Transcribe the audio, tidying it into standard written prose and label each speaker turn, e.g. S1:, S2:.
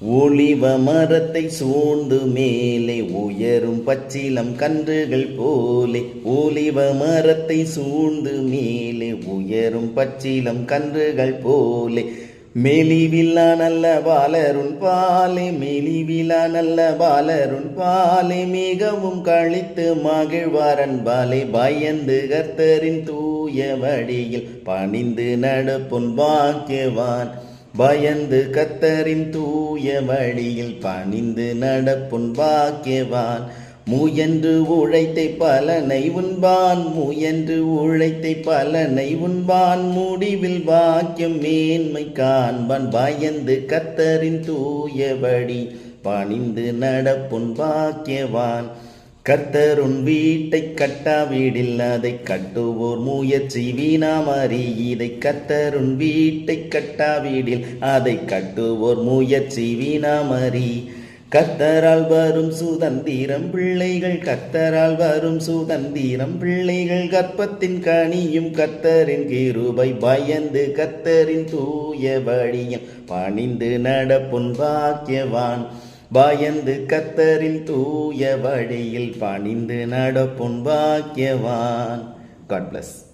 S1: ஒலிவ மரத்தை சூழ்ந்து மேலே உயரும் பச்சிலம் கன்றுகள் போலே. ஒலிவ மரத்தை சூழ்ந்து மேலே உயரும் பச்சிலம் கன்றுகள் போலே. மெலிவில்லா நல்ல பாலருண் பாலே, மெலிவிலா நல்ல பாலருண் பாலே. மிகவும் கழித்து மகிழ்வாரன் பாலே. பயந்து கர்த்தரின் தூய வழியில் பணிந்து நடப்பொன் பாக்கியவான். பயந்து கர்த்தரின் தூய வழியில் பணிந்து நடப்பொன் பாக்கியவான். முயன்று உழைத்தை பலனை உண்பான், முயன்று உழைத்தை பலனை உண்பான். முடிவில் வாக்கியம் மேன்மை காண்பான். பயந்து கர்த்தரின் தூய வழி பணிந்து நடப்பொன் பாக்கியவான். கர்த்தருன் வீட்டை கட்டாவிடில் அதை கட்டுவோர் முயற்சி வீணாமறி. இதை கர்த்தருன் வீட்டை கட்டாவிடில் அதை கட்டுவோர் முயற்சி வீணாமறி. கர்த்தரால் வரும் சுதந்திரம் பிள்ளைகள், கர்த்தரால் வரும் சுதந்திரம் பிள்ளைகள். கர்ப்பத்தின் கனியும் கர்த்தரின் கிருபை. பயந்து கர்த்தரின் தூய வழியில் பணிந்து நடப்பொன் பாக்கியவான். பயந்து கர்த்தரின் தூய வழியில் பணிந்து நடப்பொன் பாக்கியவான். God bless.